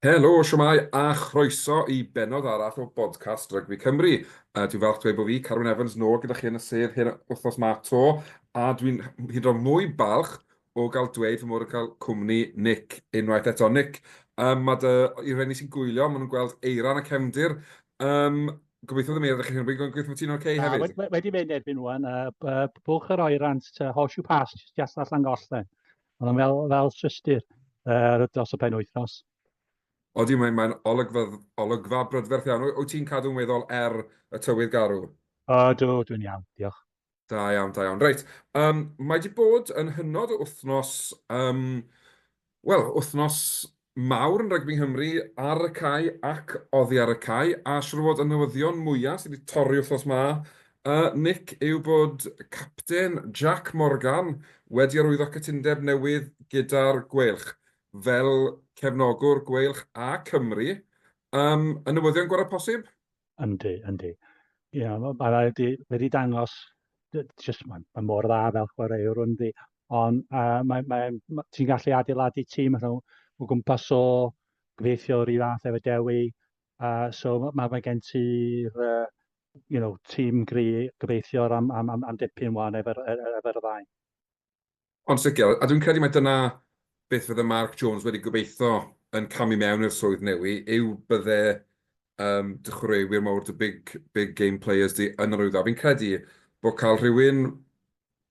Helo, siwmai, a chroeso i benod arall o podcast Rygbi Cymru. Dwi'n falch dweud bod fi, Carwyn Evans, nôl gyda chi yn y sedd hyn wythnos ma to, a dwi'n hyd yn oed mwy balch o gael dweud fy mod yn cael cwmni Nick unwaith eto. Nick, mae dy i rhenni sy'n gwylio, maen nhw'n gweld eiran y cefndir. Gobeithio ddim ddech chi'n rhywbeth, gobeithio bod ti'n oce Na, hefyd. wedi mynd erbyn nhw'n bwlch yr oerant horseshoe pass just all Llangollen. Ond fel systur dros y penwythnos. Odi, mae'n olygfa brydferth iawn. Wyt ti'n cadw'n weddol y tywydd garw? Dwi'n iawn, diolch. Da iawn, da iawn. Reit, mae wedi bod yn hynod o wythnos, wythnos mawr yn rygbi Nghymru ar y cae ac oddi ar y cae, a siwr o fod y newyddion mwyaf sydd wedi torri wythnos ma, Nick, yw bod capten Jack Morgan wedi arwyddo cytundeb newydd gyda'r gweilch fel cefnogwr gweilch a Cymru. Y newyddion gorau posib? Yndi. Mae wedi dangos, mae mor dda fel chwaraewr yndi. Ond ti'n gallu adeiladu tîm o gwmpas o gyfeithio rhyw fath efo Dewi. So mae gen ti'r tîm gobeithio am dipyn wan efo'r ddau. Ond sicr, a dwi'n credu mai dyna beth fydde Mark Jones wedi gobeithio yn camu mewn i'r swydd newi, yw bydde dychwraewyr mawr, dy big game players di yn yr wyddor. Fi'n credu bod cael rhywun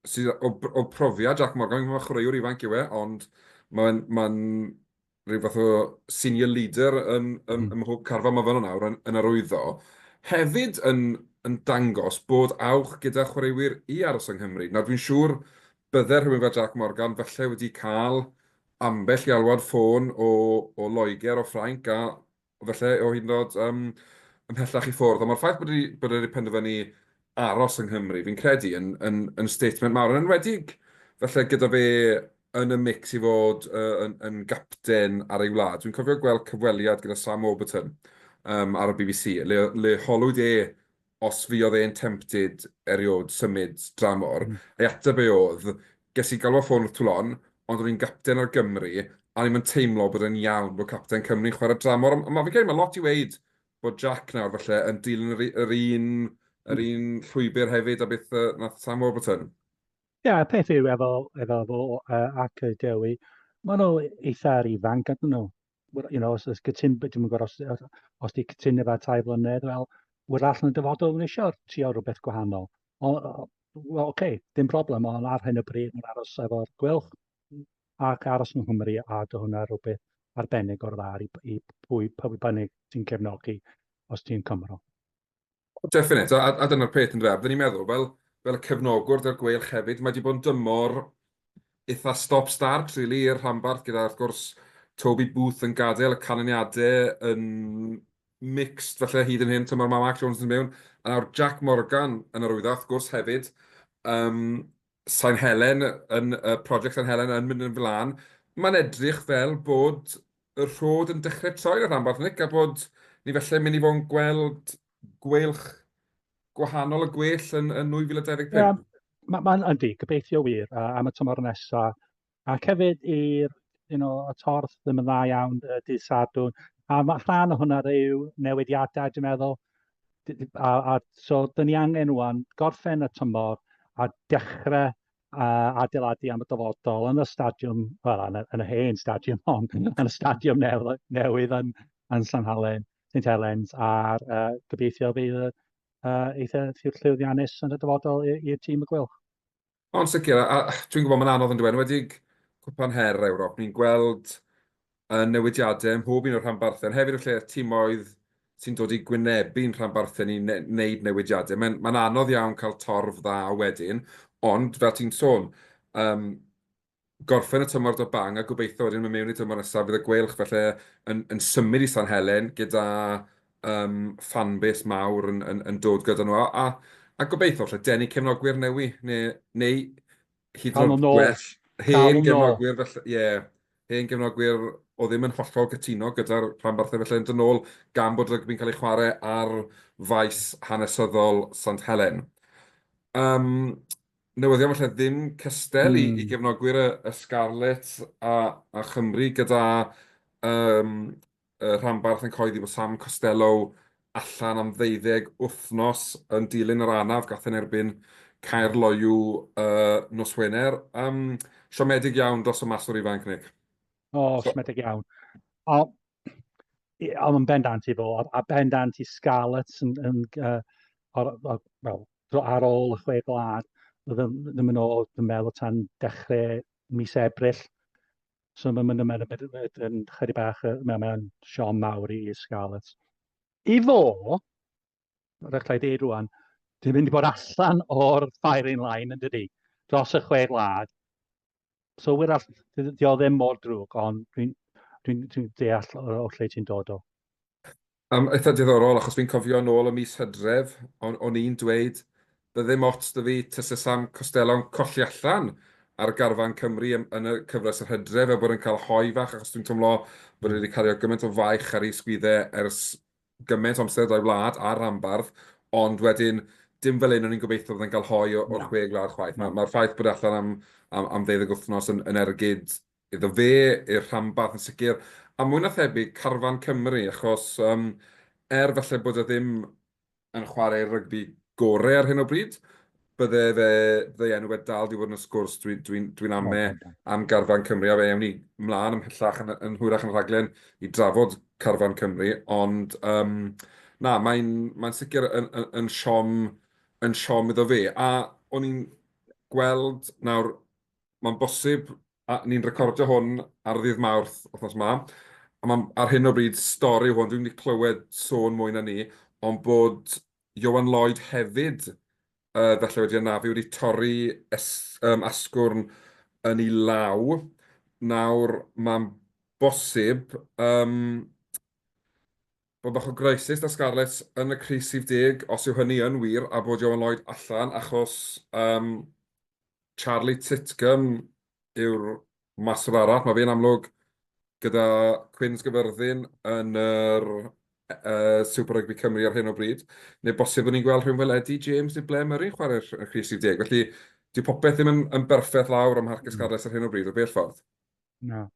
sydd o profiad, Jack Morgan, mae'n chwaraewr ifanc yw e, ond mae'n rhyw fath o senior leader yn mhob carfan mae fan nawr yn yr wyddor. Hefyd yn dangos bod awch gyda chwaraewyr i aros yng Nghymru. Nawr dwi'n siŵr bydde rhywun fel Jack Morgan falle wedi cael ambell i alwad ffôn o Loegr o Ffrainc a falle o hyd yn oed ymhellach i ffwrdd. Ond mae'r ffaith bod wedi penderfynu aros yng Nghymru, fi'n credu, yn statement mawr. Yn enwedig, falle gyda fe yn y mix i fod yn gapten ar ei wlad. Dwi'n cofio gweld cyfweliad gyda Sam Obeithion ar y BBC, le holwyd os fi oedd e'n tempted eriod symud dramor, a'i ateb e oedd, ges i galw ffôn wrth Twlon, ond o'n i'n gapten ar Gymru, a ni'n teimlo bod e'n iawn bod capten Cymru'n chwarae dramor. Mae fi'n credu, mae lot i weid bod Jack nawr falle yn dilyn yr un llwybr hefyd a beth nath Sam Obeithion. Ie, y peth yw efo fo ac y Dewi, maen nhw eitha ifanc ydyn nhw. Os gytun, dwi'n gwybod os di cytun efo 2 blynedd, wel, wyr allan y dyfodol yn eisiau trio rhywbeth gwahanol. Wel, oce, dim problem, ond ar hyn o bryd mae'n aros efo'r gwylch ac aros yn Nghymru a dy hwnna rhywbeth arbennig o'r dda i pwy bynnag ti'n cefnogi os ti'n Cymro. Definite, a dyna'r peth yn dref. Dyna ni'n meddwl, fel y cefnogwr dy'r gweilch hefyd, mae wedi bod yn dymor eitha stop-start, really, i'r rhanbarth gyda, wrth gwrs, Toby Booth yn gadael y canlyniadau yn mixed, falle hyd yn hyn, tymor mae Mark Jones yn mewn. A nawr Jack Morgan yn yr wyddor, wrth gwrs, hefyd. Sain Helen, y prosiect Sain Helen yn mynd yn flaen. Mae'n edrych fel bod y rhod yn dechrau troi'r rhanbarth, Nick, a bod ni felly mynd i fod yn gweld gweilch gwahanol y gwell yn Ie, 2025. yndi, gobeithio wir am y tymor nesaf. Ac hefyd y torth ddim yn dda iawn dydd Sadwrn. A mae rhan o hwnna yw newidiadau, dwi'n meddwl. So, dyn ni angen wan gorffen y tymor a dechrau adeiladu am y dyfodol yn y stadiwm, wel, yn y hen stadiwm, ond yn y stadiwm newydd yn St Helens, a'r gobeithio bydd eitha llwyddiannus yn y dyfodol i'r tîm y gwylch. Ond sicr, a dwi'n gwybod mae'n anodd yn dweud, wedi cwpan her Ewrop, ni'n gweld newidiadau ym mhob un o'r rhanbarthau. Hefyd o lle tîmoedd sy'n dod i gwynebu'n rhanbarthau ni wneud newidiadau. Mae'n anodd iawn cael torf dda wedyn, ond fel ti'n sôn, gorffen y tymor do bang a gobeithio wedyn mynd mewn i tymor nesaf fydd y gweilch felly yn symud i San Helen gyda fanbase mawr yn dod gyda nhw. A gobeithio lle denu cefnogwyr newi, neu hyd yn Cael nhw oed nôl. gwell hen gefnogwyr, felly, hen gefnogwyr o ddim yn hollol gytuno gyda'r rhanbarthau felly yn dod nôl gan bod rygbi'n cael ei chwarae ar faes hanesyddol Sant Helen. Newyddion felly ddim cystel i gefnogwyr y Scarlet a Chymru gyda rhanbarth yn coeddi bod Sam Costello allan am 12 wythnos yn dilyn yr anaf gath yn erbyn Caer Loyw nos Wener. Siomedig iawn dros y maswr ifanc, Nick. O, smedig iawn. Ond yn bendant i fo, a bendant i Scarlett ar ôl y chwe blad, ddim yn ôl, dwi'n meddwl, tan dechrau mis Ebrill. So mae'n chydig bach, mae'n siom mawr i Scarlett. I fo, rydych chi'n dweud rwan, dwi'n mynd i bod allan o'r firing line yn dydi, dros y chwe blad. So di o ddim mor drwg, ond dwi'n deall o lle ti'n dod o. Eitha diddorol, achos fi'n cofio nôl y mis Hydref, o'n i'n dweud, bydde mots dy fi tysa Sam Costello'n colli allan ar garfan Cymru yn y cyfres yr Hydref, a bod yn cael hoi fach, achos dwi'n teimlo bod wedi cael gymaint o faich ar ei sgwyddau ers gymaint o amser o'i wlad a'r rhanbarth, ond wedyn, dim fel un o'n i'n gobeithio bod yn cael hoi o'r chwe gwlad chwaith. Mae'r ffaith bod allan am 12 wythnos yn ergyd iddo fe, i'r rhanbarth yn sicr, a mwy na thebyg carfan Cymru, achos falle bod e ddim yn chwarae rygbi gorau ar hyn o bryd, bydde enw wedi dal di fod yn y sgwrs dwi'n am garfan Cymru, a fe ewn ni mlaen ymhellach yn hwyrach yn rhaglen i drafod carfan Cymru, ond mae'n sicr yn siom iddo fe. A o'n i'n gweld nawr, mae'n bosib, ni'n recordio hwn ar ddydd Mawrth wythnos yma, a ar hyn o bryd stori hwn, dwi'n wedi clywed sôn mwy na ni, ond bod Ioan Lloyd hefyd felly wedi anafu wedi torri asgwrn yn ei law. Nawr, mae'n bosib bod bach o groesus da Scarlett yn y crys 10, os yw hynny yn wir, a bod Ioan Lloyd allan, achos Charlie Titcomb yw'r maswr arall. Mae fe'n amlwg gyda Cwins Gyfyrddin yn yr Super Rugby Cymru ar hyn o bryd, neu bosib bod ni'n gweld rhywun fel Eddie James neu Ble Murray chwarae'r crys 10. Felly, di popeth ddim yn berffaith lawr am Harcus Scarlett ar hyn o bryd, o bell ffordd. No.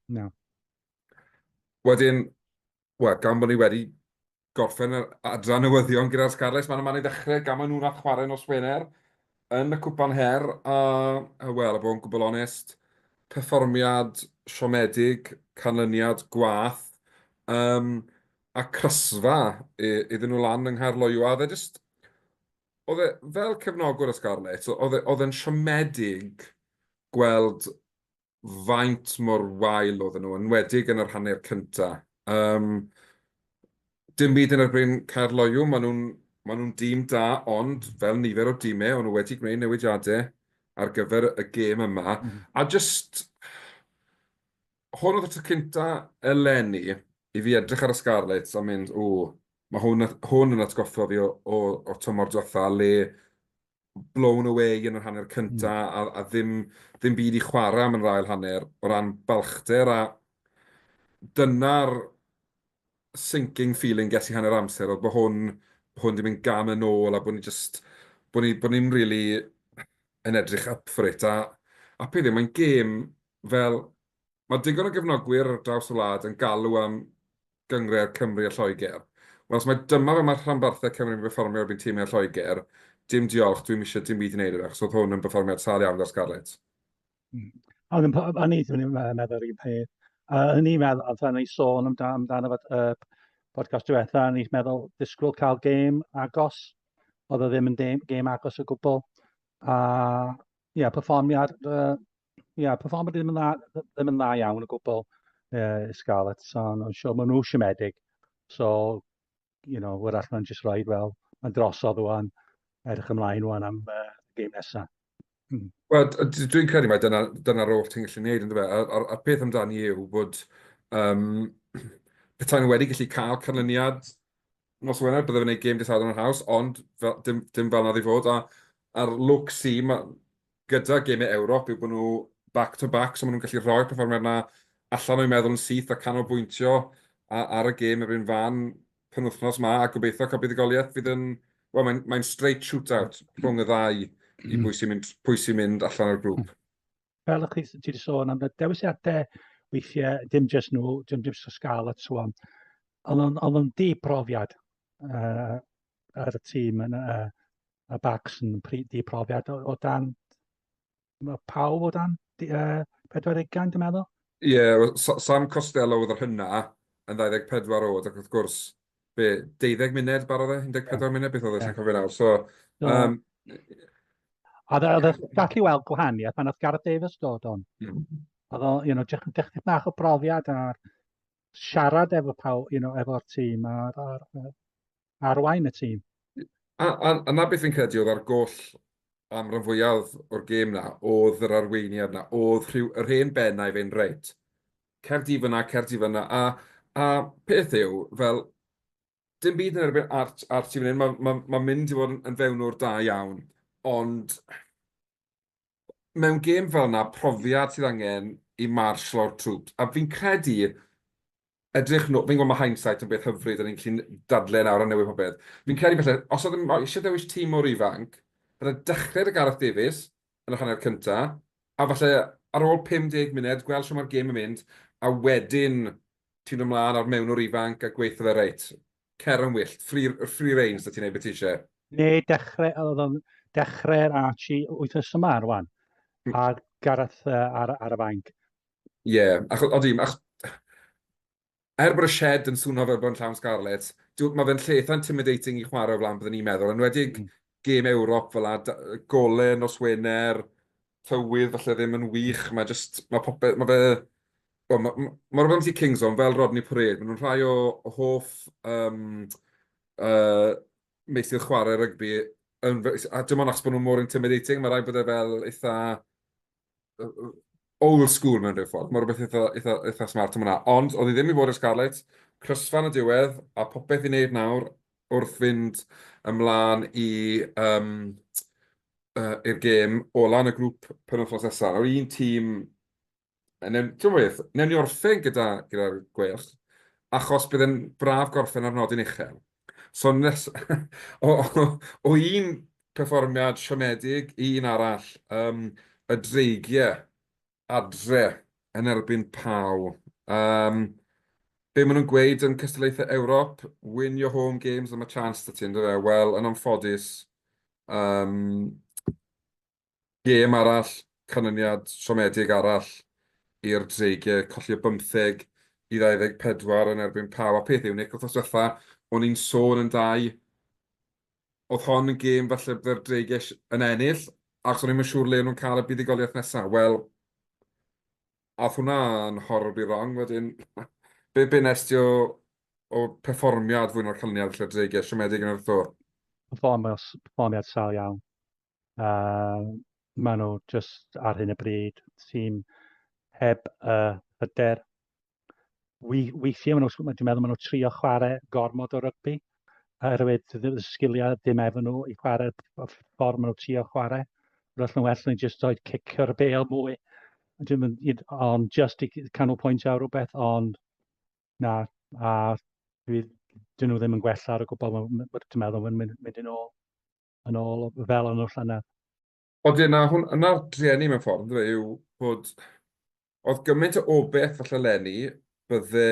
Wedyn, gan bod ni wedi gorffen yr adran newyddion gyda'r Scarlett, mae'n i ddechrau gan maen nhw'n nath chwarae nos Wener yn y cwpan her, a bod yn gwbl onest, perfformiad siomedig, canlyniad gwath, a crysfa iddyn nhw lan yng Nghaer Loyw. Oedd e fel cefnogwr y Scarlett, oedd e'n siomedig gweld faint mor wael oedden nhw, yn wedig yn yr hanner cyntaf. Dim byd yn erbyn Caer Loyw, maen nhw'n dîm da, ond fel nifer o dîmau, o'n nhw wedi gwneud newidiadau ar gyfer y gêm yma. A hwn oedd y tro cynta eleni i fi edrych ar y Scarlett a mynd, mae hwn yn atgoffa fi o tymor diwetha, le blown away yn yr hanner cynta, a ddim byd i chwarae am yr ail hanner o ran balchder, a dyna'r sinking feeling ges i hanner amser, oedd bod hwn di mynd gam yn ôl, a bod ni'n really yn edrych up for it, a peth mae'n gêm fel, mae digon o gefnogwyr ar draws y wlad yn galw am gyngred Cymru a Lloegr. Wel, os mae dyma fe mae'r rhanbarthau Cymru'n perfformio ar byd tîmau Lloegr, dim diolch, dwi'n eisiau dim byd i wneud ydych, so oedd hwn yn perfformiad sal iawn ar Scarlett. O'n i meddwl rhywun peth. O'n i'n meddwl, oedd ni sôn amdano podcast diwetha, o'n i'n meddwl disgwyl cael gêm agos, oedd o ddim yn gêm agos o gwbl. Perfformiad ddim yn dda iawn o gwbl Scarlett, ond yn siŵr maen nhw siomedig. So, wrach mae'n just roed, mae'n drosodd wan, edrych ymlaen wan am gêm nesaf. Wel, dwi'n credu mai dyna'r oll ti'n gallu gwneud, ynddo fe? A'r peth amdani yw bod petai nhw wedi gallu cael canlyniad nos Wener, bydde fe'n gwneud gêm dydd Sadwrn yn haws, ond dim fel nad i fod. A'r look sy'n gyda gemau Ewrop yw bod nhw back-to-back, so maen nhw'n gallu rhoi'r perfformiad yna allan o'i meddwl yn syth a canolbwyntio ar y gêm erbyn fan penwythnos yma, a gobeithio cael buddigoliaeth fydd yn... Wel, mae'n straight shootout rhwng y ddau i pwy sy'n mynd allan o'r grŵp. Fel chi wedi sôn am y dewisiadau weithiau, dim jyst nhw, dim jyst o Scarlett swan. Oedd o'n di-profiad ar y tîm yn y Bacs yn di-profiad o dan, mae pawb o dan 40 dwi'n meddwl. Ie, Sam Costello oedd yr hynna yn 24 oed, ac wrth gwrs, 12 munud barodd e? Ie, 14 munud, beth oedd e, ie. sy'n cofio nawr. So, So, um, oedd e gallu weld gwahaniaeth pan oedd Gareth Davies dod on. Oedd o, dechrau bach o brofiad a'r siarad efo pawb, efo'r tîm arwain y tîm. a na beth fi'n credu oedd ar goll am rhan fwyaf o'r gêm na, oedd yr arweiniad na, oedd yr hen bennau fe'n reit. Cerdi fyna, a peth yw, fel, dim byd yn erbyn art ti fan hyn, mae'n mynd i fod yn fewnwr da iawn, ond mewn gêm fel yna, profiad sydd angen i marshal o'r troops. A fi'n credu, edrych nhw, fi'n gwybod mae hindsight yn beth hyfryd, a ni'n gallu dadlau nawr a newid popeth. Fi'n credu felly, os oedd eisiau dewis tîm o'r ifanc, bydde dechrau y Gareth Davies yn y hanner cyntaf, a falle ar ôl 50 munud, gweld sy'n mae'r gêm yn mynd, a wedyn ti'n ymlaen ar mewn o'r ifanc a gweithio fe reit. Cer yn wyllt, free range da ti'n neud beth ti eisiau. Neu oedd o'n dechrau'r Archie wythnos yma rwan, a Gareth ar y banc. Ie, er bod y shed yn swnio fel bod yn llawn scarlet, mae fe'n lle eitha intimidating i chwarae o flaen byddwn ni'n meddwl. Enwedig gêm Ewrop fel la, golau nos Wener, tywydd falle ddim yn wych, mae popeth, mae fe, mae rhywbeth am Kings on fel Rodney Parade, maen nhw'n rhai o hoff meisydd chwarae rygbi, a dim ond achos bod nhw'n mor intimidating, mae rhaid bod e fel eitha old school mewn rhyw ffordd. Mae rhywbeth eitha smart am hwnna. Ond, oedd hi ddim i fod y Scarlett, crysfan y diwedd, a popeth i wneud nawr wrth fynd ymlaen i'r gêm ola yn y grŵp penwythnos nesaf. Nawr un tîm, ti'n beth, newn ni orffen gyda'r gwerth, achos bydd yn braf gorffen ar nodyn uchel. So, o un perfformiad siomedig i un arall, y dreigiau adre yn erbyn paw. Be maen nhw'n gweud yn cystadlaethau Ewrop, win your home games am a chance da ti'n dweud e. Wel, yn anffodus, gêm arall, canlyniad siomedig arall i'r dreigiau, colli o 15 i 24 yn erbyn paw. A peth yw, Nick, wrth diwetha, o'n i'n sôn yn dau, oedd hon yn gêm falle byddai'r dreigiau yn ennill, achos o'n i'n siŵr le nhw'n cael y buddigoliaeth nesaf. Wel, a hwnna'n horribly wrong wedyn. Be nes ti o perfformiad fwy na'r canlyniad lle dreigiau siomedig yn yr tho? Perfformiad sal iawn. Maen nhw just ar hyn y bryd, tîm heb hyder. Weithiau, dwi'n meddwl maen nhw trio chwarae gormod o rygbi, oherwydd y sgiliau dim efo nhw i chwarae y ffordd maen nhw trio chwarae. Roedd nhw'n well yn just oed cicio'r bel mwy. Ond just i canolbwyntio ar rhywbeth, ond na, a dyn nhw ddim yn gwella ar y gwbl, dwi'n meddwl yn mynd yn ôl fel yn o'r llynedd. Ond yna'r driennu mewn ffordd, yw bod oedd gymaint o obaith falle lenni, bydde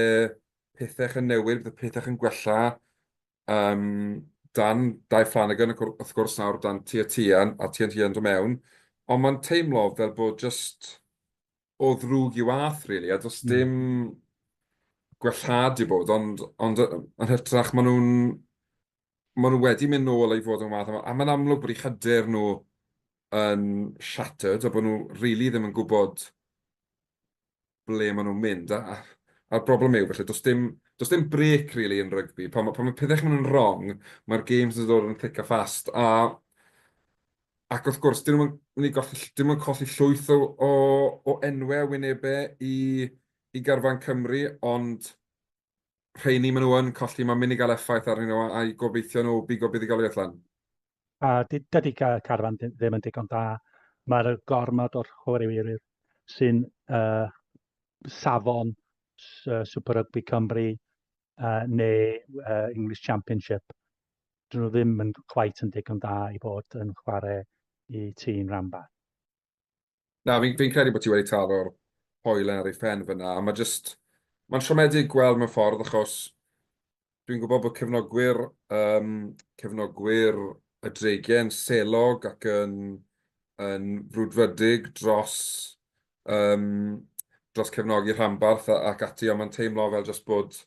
pethau yn newid, bydde pethau yn gwella, dan Dai Flanagan, wrth gwrs nawr, dan Tian a Tian dod mewn, ond mae'n teimlo fel bod just o ddrwg i wath, really, a does dim gwellhad i bod, ond yn hytrach maen nhw wedi mynd nôl i fod yn wath, a mae'n amlwg bod eu hyder nhw yn shattered, a bod nhw really ddim yn gwybod ble maen nhw'n mynd. A'r broblem yw, felly, does dim break, really, yn rygbi. Pan mae pethau yn wrong, mae'r games yn dod yn thick a fast. Ac wrth gwrs, dyn nhw'n colli llwyth o enwau wynebau i garfan Cymru, ond rheini maen nhw yn colli, mae'n mynd i gael effaith arnyn nhw a'i gobeithio nhw bigo buddigoliaeth lan. A dydy Carfan ddim yn digon da. Mae'r gormod o'r chwaraewyr sy'n safon Super Rugby Cymru neu English Championship. Dyn nhw ddim yn cweit yn digon da i bod yn chwarae i tîm rhanbarth. Na, fi'n credu bod ti wedi taro'r hoelen ar ei phen fyna, a mae'n siomedig gweld mewn ffordd, achos dwi'n gwybod bod cefnogwyr y dreigiau'n selog ac yn frwdfrydig um, dros cefnogi rhanbarth ac ati, ond mae'n teimlo fel jyst bod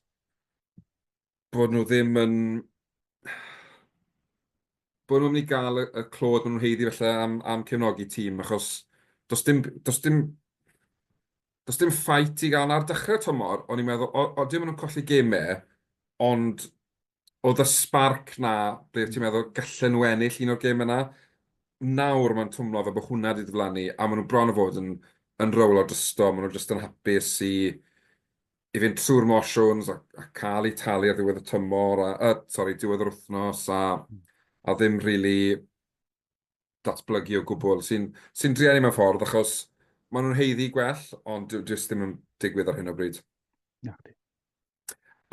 nhw ddim yn bod nhw'n mynd i gael y clod maen nhw'n heiddi felly am cefnogi tîm, achos does dim, does dim, does dim ffait i gael ar dechrau tymor, o'n i'n meddwl, o dim yn colli gemau, ond oedd y spark na, ble ti'n meddwl gallen nhw ennill un o'r gemau na. Nawr mae'n twmlo fe bod hwnna wedi diflannu, a maen nhw bron o fod yn rowlo dysto, maen nhw jyst yn hapus i fynd trwy'r motions a cael eu talu ar ddiwedd y tymor, diwedd yr wythnos, a ddim really datblygu o gwbl, sy'n drueni mewn ffordd, achos maen nhw'n heiddi gwell, ond jyst ddim yn digwydd ar hyn o bryd. Na,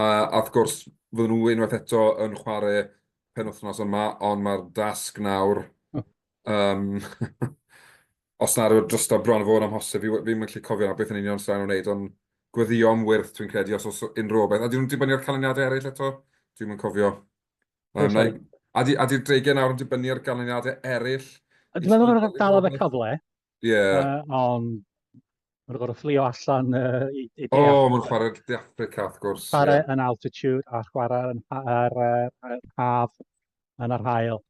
A wrth gwrs, fydden nhw unwaith eto yn chwarae penwythnos yma, ond mae'r dasg nawr, os na rwy'n drosto bron o fod amhosib, fi'n gallu cofio na beth yn union sy'n nhw'n wneud, ond gweddion wyrth dwi'n credu os unrhyw o beth. A dyn nhw'n dibynnu'r canlyniadau eraill eto? Dwi'n yn cofio. sorry. A di'r dreigiau nawr yn dibynnu'r canlyniadau eraill i Dwi'n meddwl chi bod dal o fe cyfle, Ie. ond mae'n gorfod fflio allan i O, de mae'n chwarae'r De Affrica, wrth gwrs. chwarae Ie. yn altitude a chwarae yn yr haf yn yr haul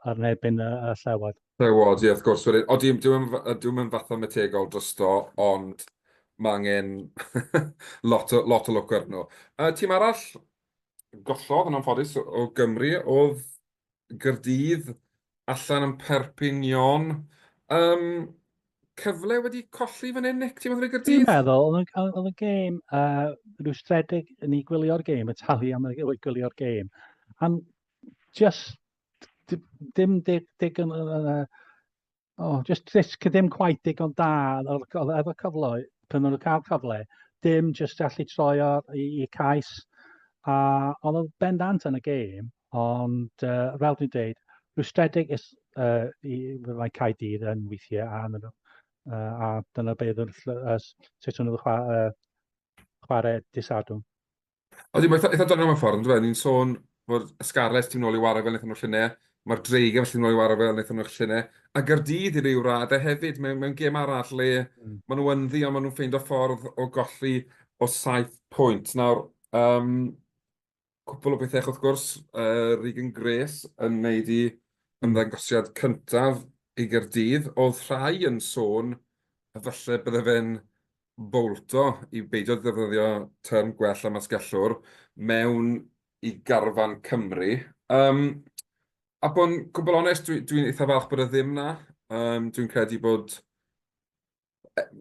ar nebyn y llewod. Tywod, ie, wrth gwrs. Wedyn. O, dwi'n mynd fath o metegol drosto, ond mae angen lot o lwc arno. Tîm arall, gollodd yn anffodus o Gymru, oedd Gaerdydd allan yn Perpignan. Um, cyfle wedi colli fan hyn, Nick, ti'n meddwl i Dwi'n Gaerdydd? meddwl, oedd y gêm rwystredig yn ei gwylio'r gêm, y talu am ei gwylio'r gêm. And just dim digon, just ddim quite digon da efo cyfle, pan nhw'n cael cyfle, dim just allu troi i cais. A oedd o bendant yn y gêm, ond fel dwi'n dweud, rwystredig mae Caerdydd yn weithiau a dyna beth sut nhw'n chwarae disadwn. O, ddim eitha doniol mewn ffordd, dwi'n ni'n sôn bod y Scarlett ti'n nôl i wario fel wnaethon nhw llynau, mae'r Dreigen felly nôl i wario fel wnaethon nhw llynau, a Gaerdydd i ryw raddau hefyd, mewn gêm arall le maen nhw ynddi, ond maen nhw'n ffeindio ffordd o golli o 7 pwynt. Nawr, cwpl o bethau wrth gwrs, Regan Grace yn wneud i ymddangosiad cyntaf i Gaerdydd. Oedd rhai yn sôn a falle bydde fe'n bolto i beidio ddefnyddio term gwell am asgellwr mewn i garfan Cymru. A bo'n gwbl onest, dwi'n eitha falch bod y ddim na. Dwi'n credu bod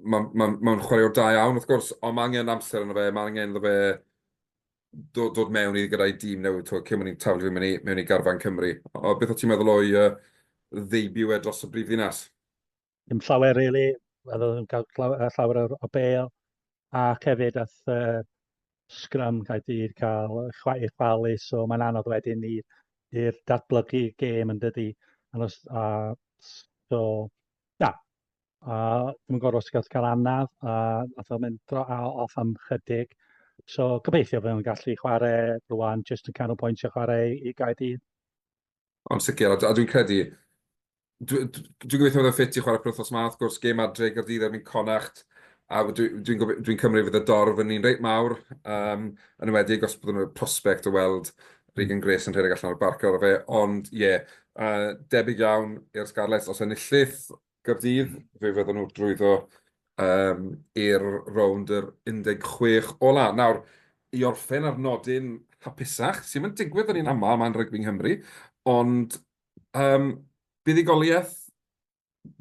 mae'n chwaraewr da iawn, wrth gwrs, ond mae angen amser yno fe, mae angen iddo fe dod mewn i gyda'i dîm newydd, cyn mwyn i'n taflu fi mewn i garfan Cymru. O, beth o ti'n meddwl o'i ddeibiw e dros y brifddinas? Dim llawer, really. Oedd yn cael llawer o bel, a hefyd ath scrum Caerdydd cael chwaith falu, so mae'n anodd wedyn i'r datblygu gêm yn dydy. So, na, dwi'n gorfod cael anaf, a nath o'n mynd off am chydig. So, gobeithio fe nhw'n gallu chwarae rwan, jyst yn canolbwyntio chwarae i Gaerdydd. Ond sicr, a dwi'n credu, dwi'n gobeithio bod yn ffit i chwarae penwythnos yma, wrth gwrs, gêm adre Gaerdydd erbyn Connacht, a dwi'n cymryd fydd y dorf yn un reit mawr, yn ymwedig os byddwn nhw'n prospect o weld Regan Grace yn rhedeg allan o'r barc ar y fe, ond ie, debyg iawn i'r Scarlett, os enillydd Gaerdydd, fe fydden nhw drwyddo i'r rownd yr 16 ola. Nawr, i orffen ar nodyn hapusach, sy'n mynd digwydd yn un aml mae'n rygbi yng Nghymru, ond buddugoliaeth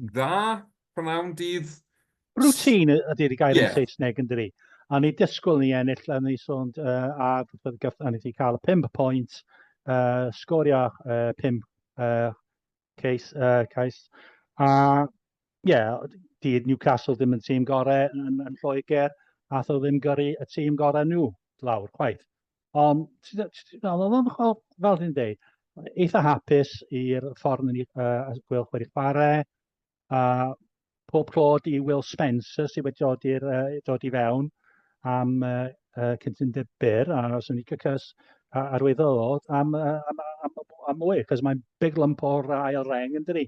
dda, prynawn dydd. Routine ydy'r gair yn Ie. Saesneg yn dydi. A ni disgwyl ni ennill, a ni sôn, a ni wedi cael y 5 pwynt, sgorio 5 cais. A di Newcastle ddim yn tîm gorau yn Lloegr, a tho ddim gyrru y tîm gorau nhw lawr, chwaith. Ond, fel dwi'n dweud, eitha hapus i'r ffordd ni gwylch wedi chwarae. Pob clod i Will Spencer sydd wedi dod i fewn am cyntundeb byr, a os yn ni cys arwyddodd am mwy, cos mae'n big lump o'r ail reng yn dydi,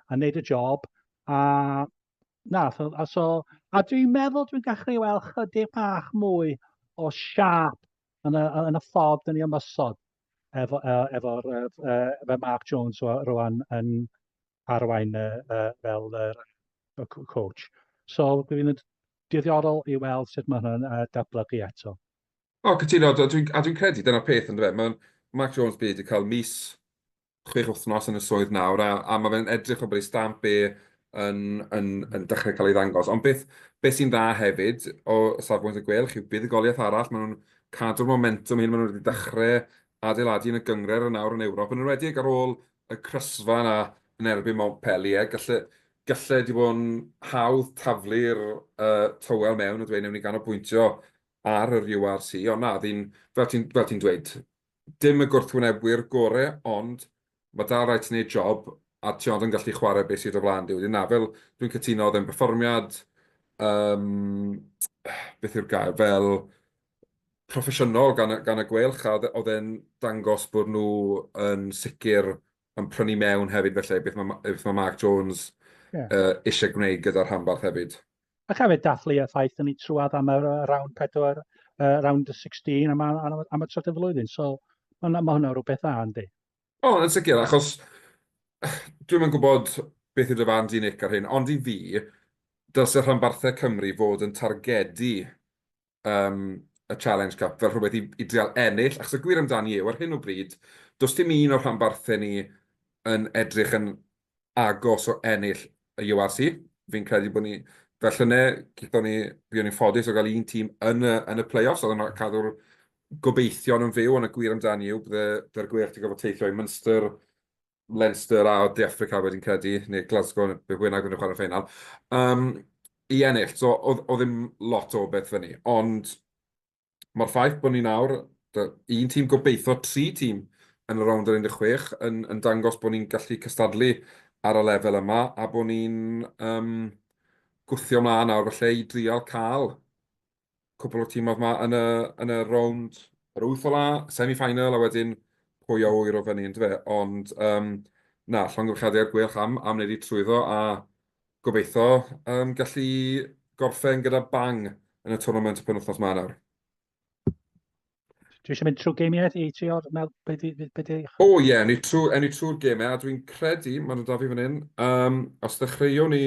a wneud y job, a a dwi'n meddwl dwi'n gallu weld chydig bach mwy o siap yn y ffordd yn ei ymysod efo Mark Jones rwan yn arwain fel coach. So dwi'n diddorol i weld sut mae hwnna'n datblygu eto. O, cytuno, a dwi'n credu dyna'r peth yn dweud. Mae Mac Jones byd wedi cael mis 6 wythnos yn y swydd nawr, a mae fe'n edrych o bod ei stamp yn dechrau cael ei ddangos. Ond beth sy'n dda hefyd o safbwynt y gwelch yw buddugoliaeth arall. Maen nhw'n cadw'r momentum hyn, maen nhw wedi dechrau adeiladu yn y gyngred yn nawr yn Ewrop. Yn enwedig ar ôl y crysfa yna yn erbyn Montpellier, gallai di bod yn hawdd taflu'r tywel mewn a dweud newn ni ganolbwyntio ar yr URC. Ond na, fel ti'n dweud, dim y gwrthwynebwyr gorau, ond mae dal rhaid ti'n neud job a ti ond yn gallu chwarae beth sydd o flaen di. Na, fel dwi'n cytuno, oedd e'n perfformiad, beth yw'r gair, fel proffesiynol gan y gwelch, a oedd e'n dangos bod nhw yn sicr yn prynu mewn hefyd, felly beth mae Mark Jones eisiau gwneud gyda'r rhanbarth hefyd. Ac hefyd dathlu y ffaith yn ei trwad am y round 4, round 16 am y trydydd flwyddyn. So mae hwnna rhywbeth dda, yndi. O, yn sicr, achos dwi'n yn gwybod beth yw'r fan di Nick ar hyn, ond i fi, dylse rhanbarthau Cymru fod yn targedu y Challenge Cup fel rhywbeth i drial ennill, achos y gwir amdani yw, ar hyn o bryd, does dim un o'r rhanbarthau ni yn edrych yn agos o ennill y URC. Fi'n credu bod ni, fel hynny, buon ni'n ffodus o gael un tîm yn y play-offs, oedd yn cadw'r gobeithion yn fyw, ond y gwir amdani yw, byddai'r gwir ti'n gofod teithio i Munster, Leinster a De Affrica wedyn credu, neu Glasgow, be bynnag yn y chwarae ffeinal, i ennill. So, oedd ddim lot o beth fyny. Ond mae'r ffaith bod ni nawr, un tîm gobeithio, 3 tîm yn y rownd yr 16 yn dangos bod ni'n gallu cystadlu ar y lefel yma, a bod ni'n gwthio mlaen nawr, felly i drial cael cwbl o tîmoedd yma yn y rownd yr 8 ola, semi-final, a wedyn pwy o wyr o fyny, ynddo fe. Ond na, llongyfarchiadau gwelch am wneud i trwyddo, a gobeithio gallu gorffen gyda bang yn y tournament y penwythnos ma nawr. Dwi eisiau mynd trwy geimiau i trio beth i... O ie, ni trwy'r gemau, a dwi'n credu, maen nhw da fi fan hyn, os ddechreuwn ni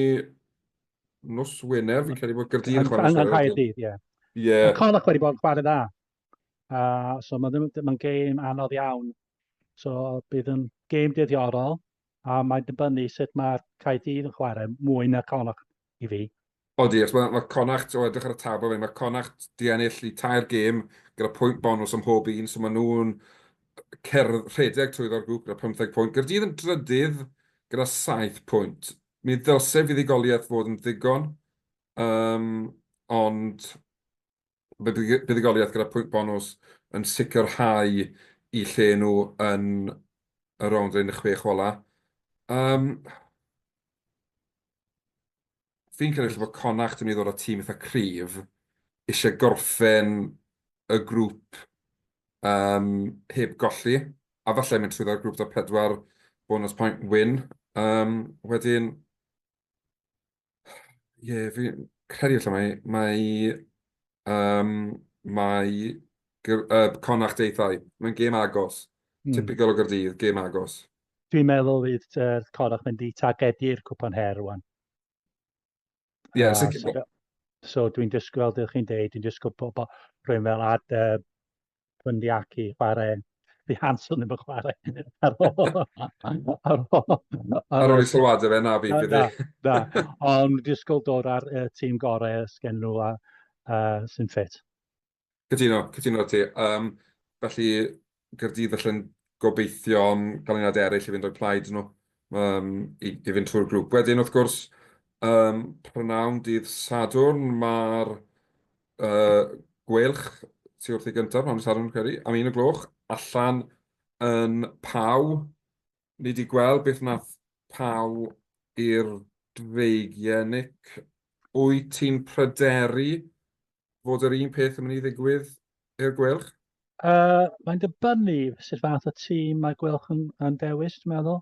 nos Wener, fi'n credu bod Gaerdydd yn chwarae nos Wener. Yn Caerdydd, ie. Mae Connacht wedi bod yn chwarae dda. So mae'n gêm anodd iawn. So bydd yn gêm diddiorol, a mae'n dibynnu sut mae'r Caerdydd yn chwarae mwy na Connacht i fi. Odi, os mae Connacht o edrych ar y tabl, mae Connacht di ennill i 3 gêm gyda pwynt bonus am pob un, so maen nhw'n rhedeg trwyddo'r grŵp gyda 15 pwynt. Gaerdydd yn drydydd gyda 7 pwynt. Mi ddylse fuddugoliaeth fod yn ddigon, ond buddugoliaeth gyda pwynt bonus yn sicrhau i lle nhw yn y rownd yr 16 ola. Fi'n credu bod Connacht yn mynd i ddod o tîm eitha cryf eisiau gorffen y grŵp heb golli, a falle mynd trwy ddod grŵp o 4 bonus point win. Wedyn, fi'n credu mae Connacht eithau. Mae'n gêm agos. Typical o Gaerdydd, gêm agos. Dwi'n meddwl fydd Connacht mynd i targedu'r cwpan her rwan. So dwi'n disgwyl, dych chi'n deud, dwi'n disgwyl bod rhywun fel Fyndiaci chwarae, fi Hanson ddim yn chwarae ar ôl i sylwadau fe, na fi. Da, ond disgwyl dod ar tîm gorau sgen nhw sy'n ffit. Cytuno ti. Felly, Gaerdydd allan gobeithio'n cael un eraill i fynd o'i plaid nhw i fynd trwy'r grŵp. Wedyn, wrth gwrs, prynawn dydd Sadwrn, mae'r gwelch sy'n wrth i gyntaf, ond Sadwrn credu, am 1 o'r gloch, allan yn Paw. Ni wedi gweld beth nath Paw i'r dreigiau, Nick. Wyt ti'n pryderu fod yr un peth yn mynd i ddigwydd i'r gwelch? Mae'n dibynnu sut fath o tîm mae Gwelch yn dewis, dwi'n meddwl.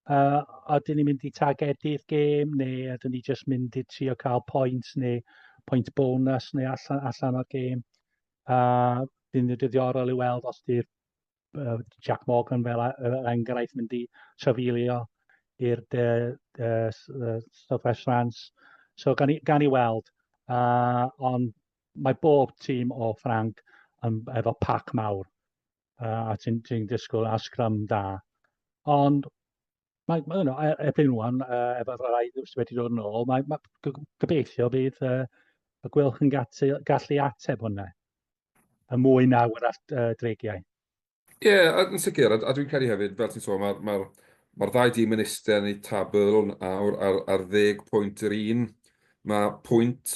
Ydyn ni'n mynd i targedu'r gêm, neu ydyn ni jyst mynd i trio cael pwynt, neu pwynt bonus, neu allan o'r gêm. Bydd yn ddiddorol i weld os di'r Jack Morgan fel enghraifft mynd i trafeilio i'r South West France. So gan i weld. Ond mae bob tîm o Ffranc efo pac mawr. A ti'n disgwyl a scrum da. Ond erbyn rwan, efo rai sydd wedi dod yn ôl, gobeithio bydd y Gwylch yn gallu ateb hwnna. Y mwy na wrach dreigiau. Ie, yn sicr, a dwi'n credu hefyd, fel ti'n sôn, mae'r ddau dîm yn eistedd yn eu tabl ar 10 pwynt yr un. Mae pwynt,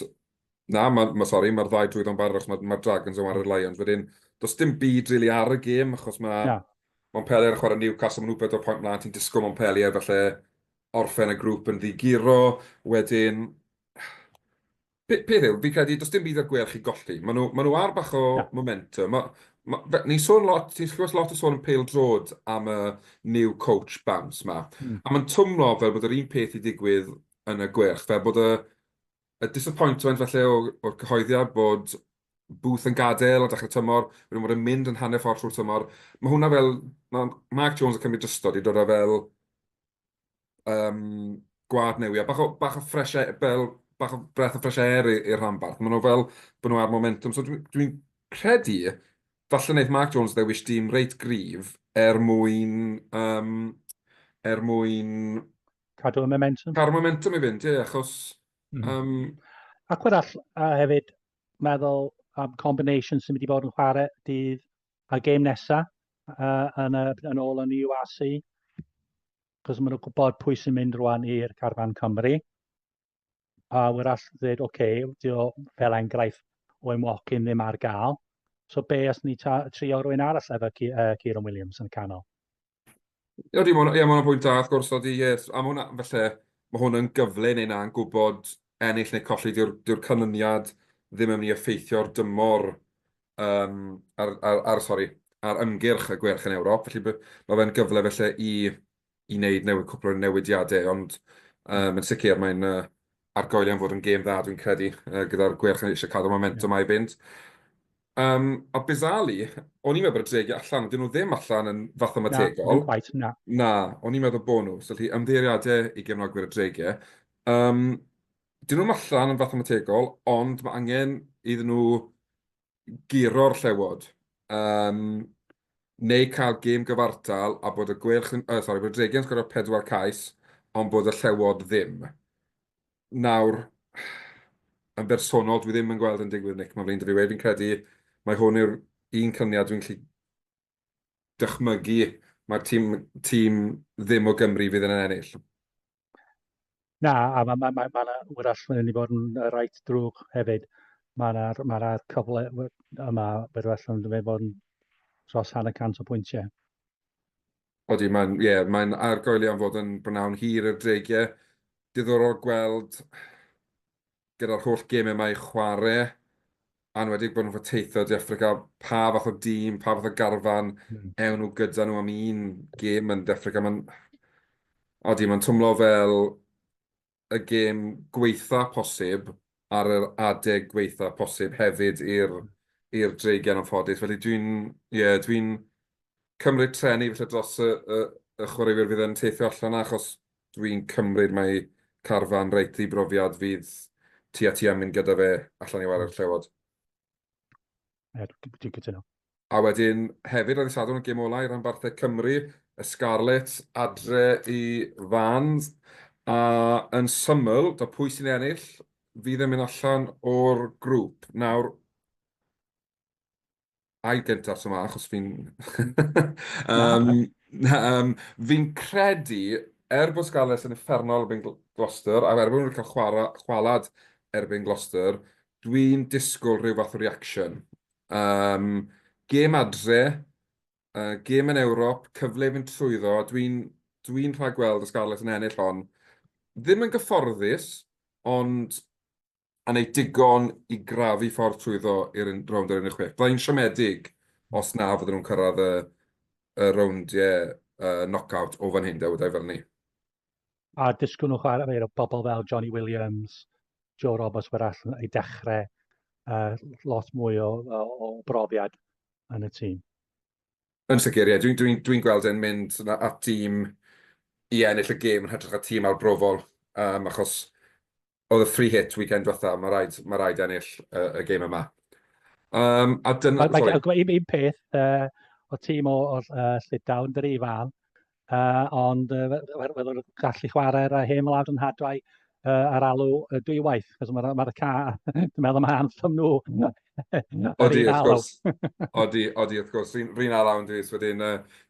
mae'r ddau drwydd o'n barod, achos mae'r Dragons yn wario Lions. Wedyn, does dim byd rili ar y gêm, achos Na, Montpellier yn chwarae Newcastle, maen nhw 4 pwynt mlaen, ti'n disgwyl Montpellier, falle orffen y grŵp yn ddigiro. Wedyn, peth yw, fi credu, does dim byd ar gwerth i golli. Maen nhw ar bach o na. momentum. Ni'n sôn lot, ti'n sgwrs lot o sôn yn pêl drod am y new coach bounce ma. Mm. A mae'n twmlo fel bod yr un peth i digwydd yn y gwerth. Fel bod y disappointment felly o'r cyhoeddiad bod Booth yn gadael o dechrau tymor, wedyn bod yn mynd yn hanner ffordd trwy'r tymor. Mae hwnna fel, mae Mark Jones yn cymryd drystod i dod o fel gwad newi, a bach o fresh air, bach o breath o fresh air i'r rhanbarth. Maen nhw fel bod nhw ar momentum. So dwi'n credu, falle wneud Mark Jones ddewis dîm reit gryf er mwyn Cadw'r momentum. cael momentum i fynd, ie, achos Ac arall hefyd, meddwl am combination sy'n mynd i fod yn chwarae dydd a gêm nesaf yn ôl yn y URC. Cos maen nhw'n gwybod pwy sy'n mynd rwan i'r Carfan Cymru. A wrach ddweud, fel enghraifft o ymwocyn ddim ar gael. So be os ni trio rhywun arall efo Kieran Williams yn canol? Ie, mae hwnna'n pwynt da, wrth gwrs, oeddi, ie. A mae hwn yn gyfle neu na'n gwybod ennill neu colli diw'r canlyniad ddim yn mynd i effeithio'r dymor ar ymgyrch y gwerch yn Ewrop. Felly mae fe'n gyfle felly i wneud cwpl o newidiadau, ond yn sicr mae'n argoelion fod yn gêm dda, dwi'n credu, gyda'r gwerch yn eisiau cadw momentum a'i fynd. A Bizali, o'n i'n meddwl bod y dreigiau allan, dyn nhw ddim allan yn fathemategol. Na, ddim quite, na. Na, o'n i'n meddwl bod nhw. Felly, ymddeiriadau i gefnogwyr y dreigiau. Dyn nhw'n allan yn fathemategol, ond mae angen iddyn nhw giro'r llewod. Neu cael gêm gyfartal a bod y bod y dreigiau'n sgorio 4 cais, ond bod y llewod ddim. Nawr, yn bersonol, dwi ddim yn gweld yn digwydd, Nick, mae'n flin dy fi wedi. Fi'n credu mae hwn yw'r un cyniad dwi'n gallu dychmygu mae'r tîm ddim o Gymru fydd yn ennill. Na, a mae'n wrach yn mynd i fod yn reit drwg hefyd. Mae'r cyfle yma wrach yn mynd i fod yn dros 100 o pwyntiau. Odi, mae'n argoelio am fod yn brynawn hir y dreigiau. Diddorol gweld gyda'r holl gemau mae chwarae, anwedig bod nhw'n fod teithio di Affrica, pa fath o dîm, pa fath o garfan, ewn nhw gyda nhw am un gêm yn Affrica. Mae'n twmlo fel y gêm gweitha posib ar yr adeg gweitha posib hefyd i'r dreigiau yn ffodus. Felly dwi'n cymryd trenu felly dros y chwaraewyr fydd yn teithio allan achos dwi'n cymryd mae carfan reit i brofiad fydd tua mynd gyda fe allan i wario'r llewod. Dwi'n cytuno. A wedyn hefyd oedd Sadwrn yn gêm olau rhan barthau Cymru, y Scarlet adre i Fans. A yn syml, da pwy sy'n ennill, fydd yn mynd allan o'r grŵp. Nawr, a'i gyntaf yma, achos fi'n credu, bod Scarlet yn effernol erbyn Gloucester, a erbyn nhw'n cael chwalad erbyn Gloucester, dwi'n disgwyl rhyw fath o reaction. Gêm adre, gêm yn Ewrop, cyfle fynd trwyddo, dwi'n rhaid gweld y Scarlet yn ennill hon. Ddim yn gyfforddus, ond a wneud digon i grafu ffordd trwyddo i'r rownd yr 16. Byddai'n siomedig os na fydden nhw'n cyrraedd y rowndiau knockout o fan hyn, dewydau fel ni. A disgwyl nhw chwarae efo bobl fel Johnny Williams, Joe Roberts, wrth i dechrau lot mwy o brofiad yn y tîm. Yn sicr, ie. Dwi'n gweld e'n mynd at tîm i ennill y gêm yn hytrach at tîm arbrofol, achos oedd y free hit weekend diwetha, mae rhaid ennill y gêm yma. A dyna, sorry. Un peth, o tîm o Llydawr, dyr i fan, ond fyddwn nhw'n gallu chwarae'r hen wlad yn hadwau ar alw dwywaith, achos mae'r ca, dwi'n meddwl mae anthem nhw ar Odi, un wrth alw. gwrs. Odi, wrth gwrs. Rwy'n alawn dwi, wedyn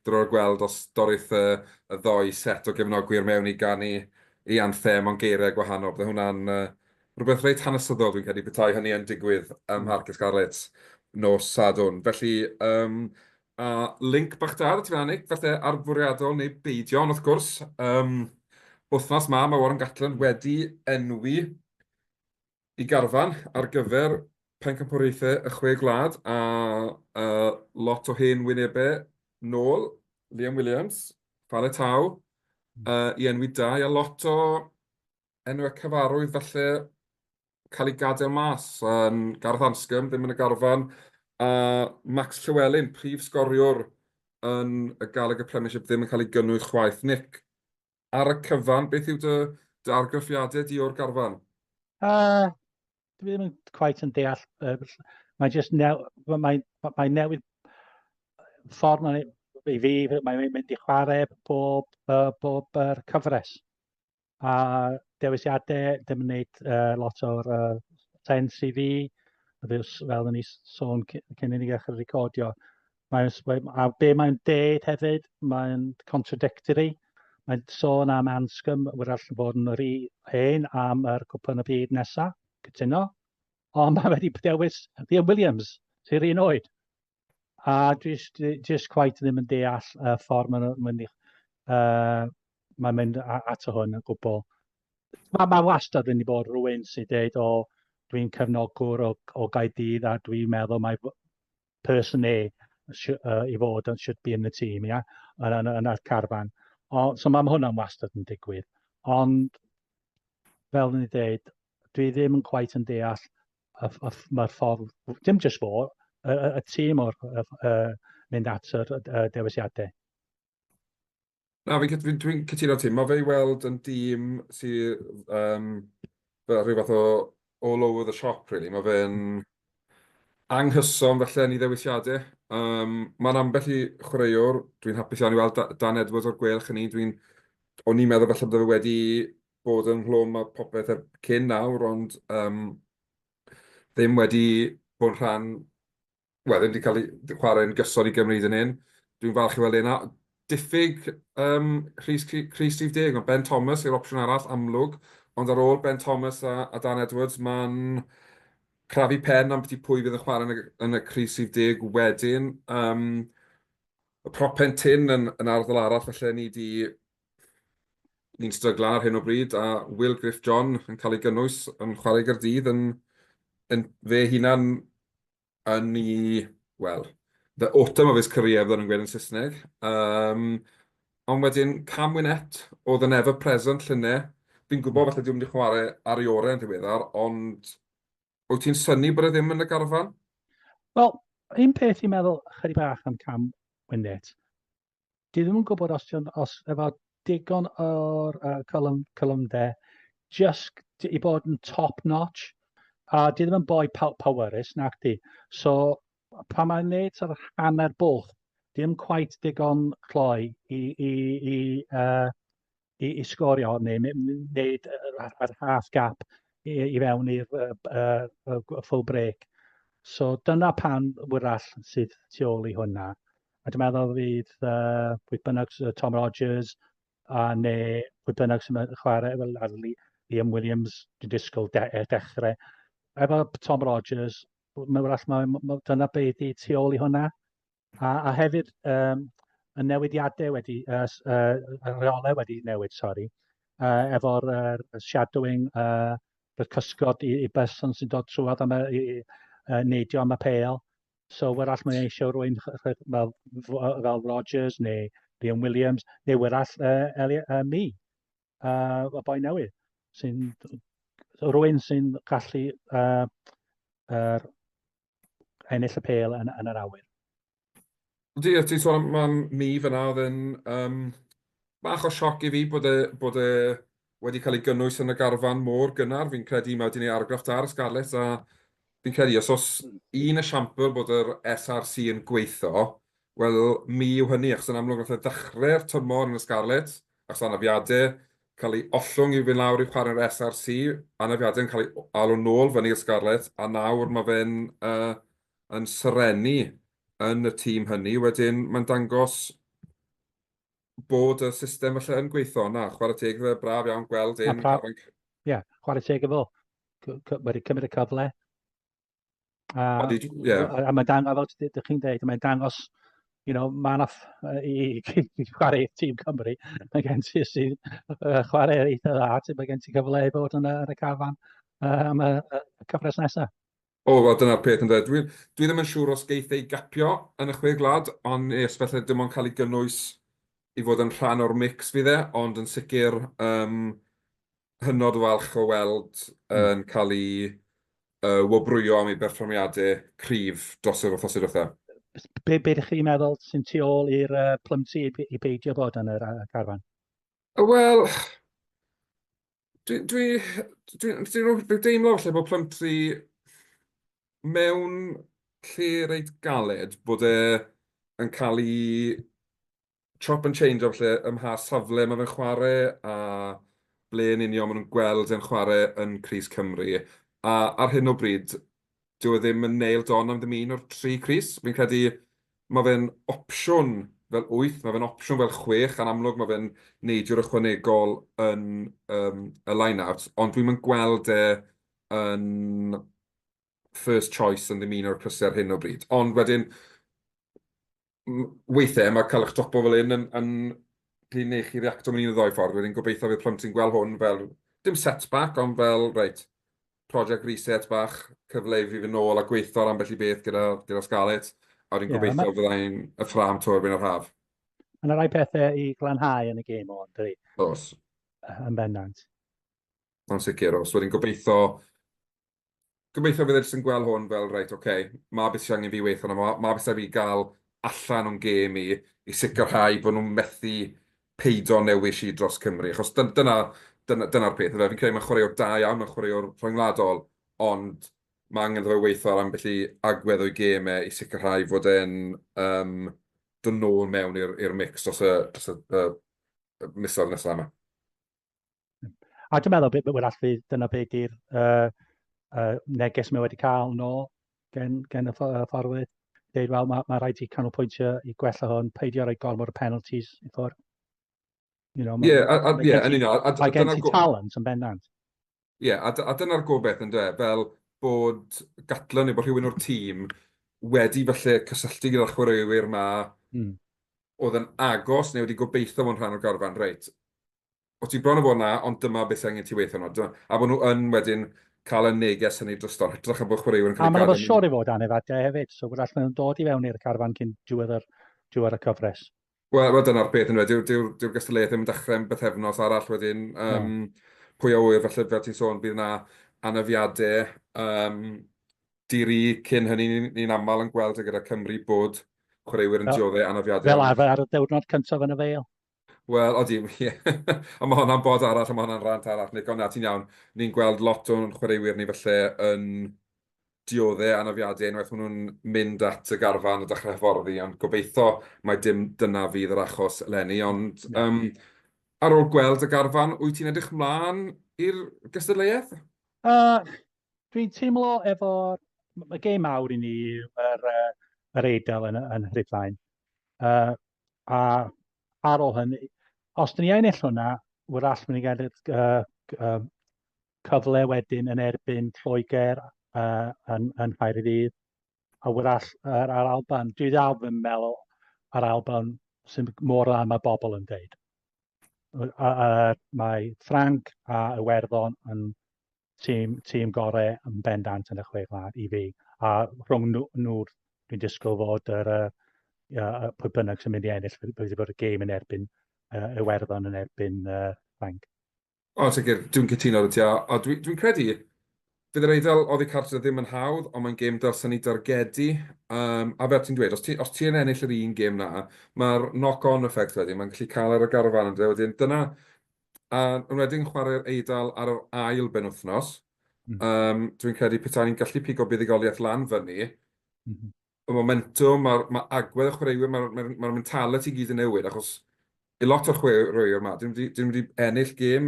drwy'r gweld os dorith y ddoi set o gefnogwyr mewn i ganu i anthem o'n geiriau gwahanol. Bydde hwnna'n rhywbeth reit hanesyddol dwi'n credu bethau hynny yn digwydd ym Mharc y Scarlett nos Sadwrn. Felly, a link bach da, ti fan Nick, felly arbwriadol neu beidion, wrth gwrs. Wythnos mae Warren Gatland wedi enwi i garfan ar gyfer pencampwriaethau y chwe gwlad a lot o hen wynebau nôl, Liam Williams, Fale Taw, i enwi da, a lot o enwau cyfarwydd falle cael ei gadael mas. Gareth Anscombe ddim yn y garfan, a Max Llywelyn, prif sgoriwr yn y Gaeleg y Premiership, ddim yn cael ei gynnwys chwaith. Nick, ar y cyfan, beth yw dy argraffiadau di o'r garfan? Dwi ddim yn quite yn deall. Mae newid ffordd i fi, mae'n mynd i chwarae bob cyfres. A dewisiadau ddim yn gwneud lot o'r sens i fi, fel ni sôn cyn i ni ddechrau recordio. A be mae'n deud hefyd, mae'n contradictory. Mae'n sôn am Anscombe, wrth bod yn rhy hen am yr cwpan y byd nesaf, cytuno. Ond mae wedi dewis Liam Williams, sy'n rhan oed. A dwi just quite ddim yn deall y ffordd mae'n mynd at hwn yn gwbl. Mae wastad yn ei bod rhywun sy'n dweud, dwi'n cefnogwr o Gaerdydd a dwi'n meddwl mae person A i fod should be in the team, yn y carfan. So mae hwnna'n wastad yn digwydd. Ond, fel ni dweud, dwi ddim yn quite yn deall mae'r ffordd, dim jyst fo, y tîm o'r mynd at y dewisiadau. Na, dwi'n cytuno ti. Mae fe i weld yn dîm sy'n fel rhyw fath o all over the shop, really. Mae fe'n anghyson felly yn ei ddewisiadau. Mae'n ambell i chwaraewr, dwi'n hapus iawn i weld Dan Edwards o'r gwelch yn ni. O'n i'n meddwl falle bydde fe wedi bod yn hlwm a popeth cyn nawr, ond ddim wedi bod yn rhan, wel, ddim wedi cael ei chwarae'n gyson i Gymru yn hyn. Dwi'n falch i weld yna. Diffyg Rhys 30, ond Ben Thomas yw'r opsiwn arall, amlwg. Ond ar ôl Ben Thomas a Dan Edwards, mae'n crafu pen am beth i pwy fydd yn chwarae yn y Rhys 30 wedyn. Y prop Pentyn yn arddol arall, felly ni'n stryglan ar hyn o bryd, a Will Griff John yn cael ei gynnwys yn chwarae Gaerdydd yn fe hunan yn ei, wel, the autumn of his career fydden nhw'n gweud yn Saesneg. Ond wedyn Cam Wynette oedd yn ever present llynau. Fi'n gwybod falle dwi'n mynd i chwarae ar ei orau yn ddiweddar, ond wyt ti'n synnu bod e ddim yn y garfan? Wel, un peth i'n meddwl chydig bach am Cam Wynette. Dwi ddim yn gwybod os efo digon o'r colymdau, just i bod yn top notch. A di ddim yn boi powerus, nac di. So, pan mae'n neud ar hanner bwlch, di ddim quite digon cloi i sgorio neu wneud yr half gap i fewn i'r full break. So dyna pan wrall sydd tu ôl i hwnna. A dwi'n meddwl fydd bynnag Tom Rogers neu pwy bynnag sy'n chwarae fel Liam Williams, dwi'n disgwyl dechrau. Efo Tom Rogers, dyna beth i tu ôl i hwnna. A hefyd, y newidiadau wedi, y reolau wedi newid, sori, efo'r shadowing, y cysgod i berson sy'n dod trwad am neidio am y pêl. So wrach mae'n eisiau rhywun fel Rodgers neu Liam Williams, neu wrach mi, y boi newydd, rhywun sy'n gallu ennill y pêl yn yr awyr. Ydy, ti'n sôn am mi fyna oedd yn bach o sioc i fi bod e wedi cael ei gynnwys yn y garfan mor gynnar. Fi'n credu mae wedi gwneud argraff da ar y Scarlett, a fi'n credu os un esiampl bod yr SRC yn gweithio, wel, mi yw hynny, achos yn amlwg oedd e ddechrau'r tymor yn y Scarlett, achos anafiadau cael ei ollwng i fynd lawr i chwarae'r SRC, anafiadau yn cael ei alw nôl fyny i'r Scarlett, a nawr mae fe'n yn syrenu yn y tîm hynny. Wedyn, mae'n dangos bod y system falle yn gweithio na. Chwarae teg fe, braf iawn gweld un. Chwarae teg efo. Wedi cymryd y cyfle. A mae'n dangos, fel ydych chi'n dweud, mae'n dangos, mae'n off i chwarae tîm Cymru. Mae gen ti sy'n chwarae eitha dda, mae gen ti cyfle i fod yn y carfan am y cyfres nesaf. Wel, dyna'r peth yn dweud. Dwi ddim yn siŵr os geith ei gapio yn y chwe glad, ond especially dim ond cael ei gynnwys i fod yn rhan o'r mix fydd e, ond yn sicr hynod falch o weld yn cael ei wobrwyo am ei berfformiadau cryf dros yr wythnos diwetha. Be ydych chi'n meddwl sy'n tu ôl i'r plymty i beidio bod yn yr carfan? Wel, dwi'n deimlo falle bod plymty mewn lle reit galed bod e yn cael ei chop and change o falle ym mha safle mae fe'n chwarae a ble yn union maen nhw'n gweld yn chwarae yn Crys Cymru. A ar hyn o bryd, dyw e ddim yn nailed on am ddim un o'r 3 crys. Fi'n credu mae fe'n opsiwn fel 8, mae fe'n opsiwn fel 6, a'n amlwg mae fe'n neidiwr ychwanegol yn y line-out, ond dwi'n mynd gweld e yn first choice yn ddim un o'r crysau ar hyn o bryd. Ond wedyn, weithiau mae cael eich topo fel un yn gwneud i chi reacto mewn un o ddoi ffordd. Wedyn gobeithio fydd Plymsy'n gweld hwn fel, dim setback, ond fel, reit, project reset bach, cyfle i fi fynd nôl a gweithio ar ambell i beth gyda Scarlett. A wedyn gobeithio fyddai'n y ffram tor yn yr haf. Yna rai pethau i glanhau yn y gêm o'n dwi. Os. Yn bendant. Yn sicr, os. Wedyn gobeithio fydd e jyst yn gweld hwn fel, reit, mae beth sy'n angen fi weithio yna, mae beth sy'n fi gael allan o'n gêm i sicrhau bod nhw'n methu peido newis i dros Cymru. Achos dyna'r peth. Fi'n credu mae'n chwaraewr da iawn, mae'n chwaraewr rhwngwladol, ond mae angen ddo weithio ar ambell i agwedd o'i gemau i sicrhau fod e'n dod nôl mewn i'r mix dros y misoedd nesaf yma. A dwi'n meddwl dyna beth i'r neges mae wedi cael nôl gen y fforwydd. Dweud, wel, mae rhaid i canolbwyntio i gwella hwn, peidio rhoi gormod o penalties i ffwrdd. Mae gen ti talent yn bendant. Ie, a dyna'r gobeith yn dweud, fel bod Gatlon neu bod rhywun o'r tîm wedi falle cysylltu gyda'r chwaraewyr yma oedd yn agos neu wedi gobeithio mewn rhan o'r garfan, reit. O ti bron o fod yna, ond dyma beth sy'n angen ti weithio yno. A bod nhw yn wedyn cael y neges hynny drosto'r hytrach a bod chwaraewyr yn cael ei gadw. A mae'n siŵr i fod anafiadau hefyd, so wrach mae'n dod i fewn i'r carfan cyn diwedd y cyfres. Wel, dyna'r peth yn dweud. Dyw'r gystadleuaeth ddim yn dechrau'n bythefnos arall wedyn. Pwy o wyr, falle fel ti'n sôn, bydd yna anafiadau. Diri cyn hynny ni'n aml yn gweld gyda Cymru bod chwaraewyr yn dioddau anafiadau. Fel arfer ar y diwrnod cyntaf yn y feil. Wel, odi, ie. A mae hwnna'n bod arall, a mae hwnna'n rant arall. Ond ti'n iawn, ni'n gweld lot o'n chwaraewyr ni falle yn dioddau anafiadau unwaith maen nhw'n mynd at y garfan a dechrau hyfforddi, ond gobeithio mae dim dyna fydd yr achos eleni. Ond ar ôl gweld y garfan, wyt ti'n edrych mlaen i'r gystadleuaeth? Dwi'n teimlo y gêm mawr i ni yr Eidal yn Rhufain. A ar ôl hynny, os dyn ni ennill hwnna, wrach mynd i gael cyfle wedyn yn erbyn Lloegr yn Nghaerdydd, a wrach ar Alban. Dwi ddal fy meddwl ar Alban sy'n mor dda mae bobl yn dweud. Mae Ffranc a Iwerddon yn tîm gorau yn bendant yn y chwe glad i fi. A rhwng nhw, dwi'n disgwyl fod pwy bynnag sy'n mynd i ennill wedi bod y gêm yn erbyn Iwerddon yn erbyn Ffrainc. O, sicr, dwi'n cytuno â ti. A dwi'n credu, fydd yr Eidal oddi cartre ddim yn hawdd, ond mae'n gêm dylsen ni dargedu. A fel ti'n dweud, os ti'n ennill yr un gêm na, mae'r knock-on effect wedyn, mae'n gallu cael ar y garfan yn wedyn. Dyna, a yn wedyn chwarae'r Eidal ar yr ail benwthnos. Dwi'n credu petai ni'n gallu pigo buddigoliaeth lan fyny, y momentum, mae agwedd y chwaraewyr, mae'r mentality gyd yn newid, achos i lot o'r chwaraewyr yma, dwi'n mynd i ennill gêm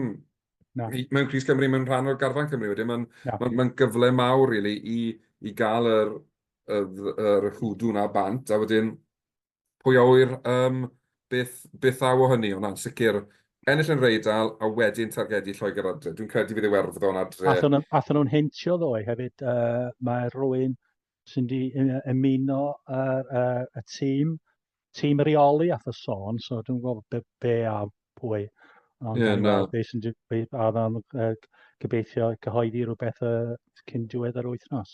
mewn Crys Cymru, mewn rhan o'r garfan Cymru wedyn. Mae'n gyfle mawr, really, i gael yr hwdw na bant, a wedyn pwy a wyr beth aw o hynny, ond sicr, ennill yn Reidal a wedyn targedu Lloegr adre. Dwi'n credu fydd Iwerddon adre. Athyn nhw'n hintio ddoe hefyd, mae rhywun sy'n di ymuno y tîm reoli ath y sôn, so dwi'n gwybod be a pwy. Ond Ie, na. beth sy'n gobeithio cyhoeddi rhywbeth cyn diwedd yr wythnos.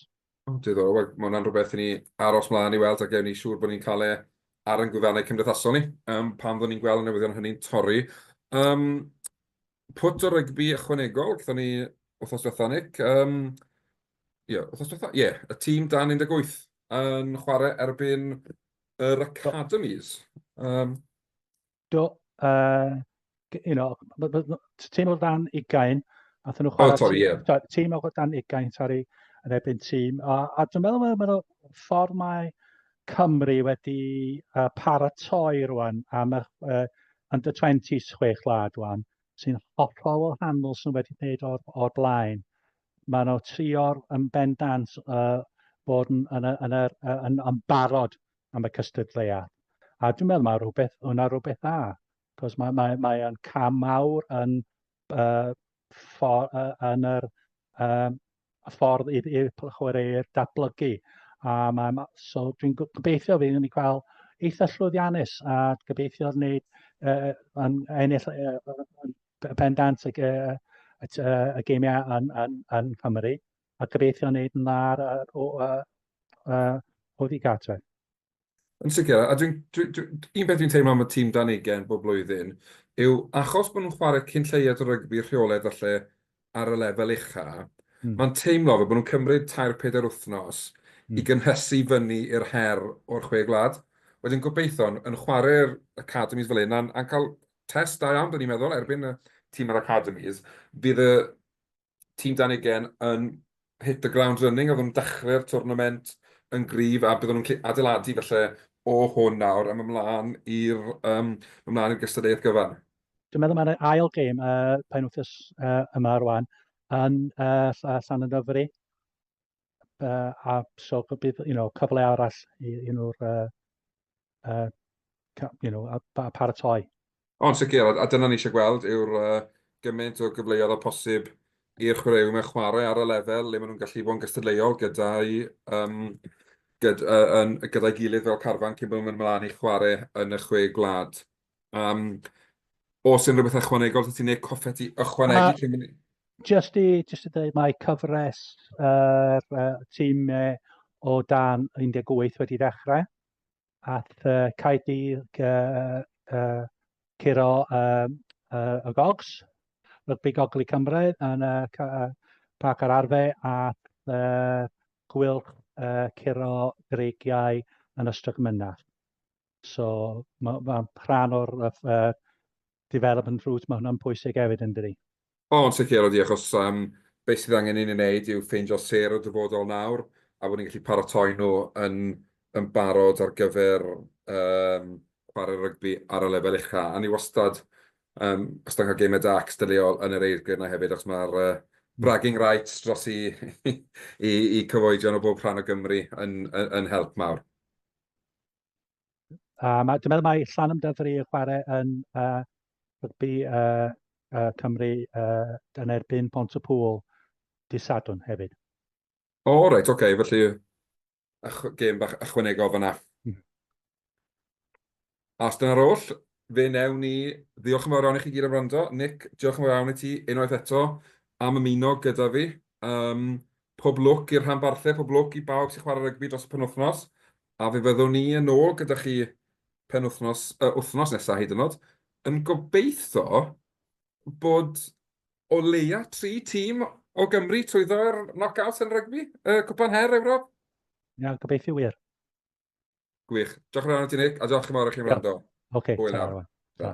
Diddorol, mae hwnna'n rhywbeth i ni aros mlaen i weld, a gewn ni siŵr bod ni'n cael ar yn gwefannau cymdeithasol ni, pam fod ni'n gweld y newyddion hynny'n torri. Pwt o rygbi ychwanegol, gyda ni wythnos diwetha, Nic. Wythnos diwetha, y tîm dan 18 yn chwarae erbyn yr Academies. Do, tîm o dan 20, athyn nhw chwarae tîm o dan 20, sori, yn erbyn tîm. A dwi'n meddwl mae'r ffordd mae Cymru wedi paratoi rwan am under 20s 6 lad rwan, sy'n hollol wahanol sy'n wedi gwneud o'r blaen. Maen nhw trio'r yn bendant bod yn barod am y cystadleuaeth. A dwi'n meddwl hwnna rhywbeth dda, cos mae'n cam mawr yn ffordd i'r chwaraewyr datblygu. So dwi'n gobeithio fydd ni cael eitha llwyddiannus a gobeithio wneud yn ennill bendant y geimiau yn Cymru, a gobeithio wneud yn dda o ddigartref. Yn sicr, a un beth dwi'n teimlo am y tîm dan 20 bob blwyddyn yw achos bod nhw'n chwarae cyn lleiad o rygbi rheolaidd falle ar y lefel ucha, mae'n teimlo fel bod nhw'n cymryd 3-4 wythnos i gynhysu fyny i'r her o'r 6 gwlad. Wedyn gobeithio yn chwarae'r Academies fel un, a'n cael test da iawn, dyn ni'n meddwl, erbyn y tîm yr Academies, bydd y tîm dan 20 yn hit the ground running, oedd nhw'n dechrau'r tournament yn gryf, a bydd nhw'n adeiladu felly o hwn nawr am ymlaen i'r gystadleuaeth gyfan. Dwi'n meddwl mae'r ail gêm penwythnos yma rwan yn Llanymddyfri. A so bydd cyfle arall i nhw'r paratoi. Ond sicr, a dyna ni eisiau gweld yw'r gymaint o gyfleoedd o posib i'r chwaraewyr mewn chwarae ar y lefel le maen nhw'n gallu bod yn gystadleuol gyda'i gilydd fel Carfan cyn bod nhw'n mynd ymlaen i chwarae yn y 6 gwlad. Os yn rhywbeth ychwanegol, ti'n neud coffet i ychwanegu? Just i dweud mae cyfres tîm o dan 18 wedi dechrau. Ath Caerdydd curo y gogs, rygbi goglu Cymru yn Parc yr Arfe, a gwylch curo Greigiau yn Ystrad Mynach. So mae'n rhan o'r development route, mae hwnna'n pwysig hefyd yn dydi. Ond sicr oeddi, achos beth sydd angen i ni wneud yw ffeindio ser o dyfodol nawr, a bod ni'n gallu paratoi nhw yn barod ar gyfer chwarae rygbi ar y lefel ucha. A ni wastad cael gemau da cystadleuol yn yr eirgyd yna hefyd, achos mae'r bragging rights dros i cyfoedion o bob rhan o Gymru yn help mawr. Dwi'n meddwl mae Llanymddyfri yn chwarae yn rygbi Cymru yn erbyn Pontypool dydd Sadwrn hefyd. O, reit, oce, felly gêm bach ychwanegol fyna. As dyna'r oll, fe newn ni, diolch yn fawr iawn i chi gyd am wrando. Nic, diolch yn fawr iawn i ti unwaith eto am ymuno gyda fi. Pob lwc i'r rhanbarthau, pob lwc i bawb sy'n chwarae rygbi dros y penwythnos. A fe fyddwn ni yn ôl gyda chi wythnos nesaf hyd yn oed, yn gobeithio bod o leia 3 tîm o Gymru trwyddo'r knock-out yn rygbi, cwpan her Ewrop. Ia, gobeithio wir. Gwych. Diolch yn fawr ti, Nick, a diolch yn fawr i chi am Ia, wrando. ocê, Hwyl ta nawr. rwan. Ta. Ta.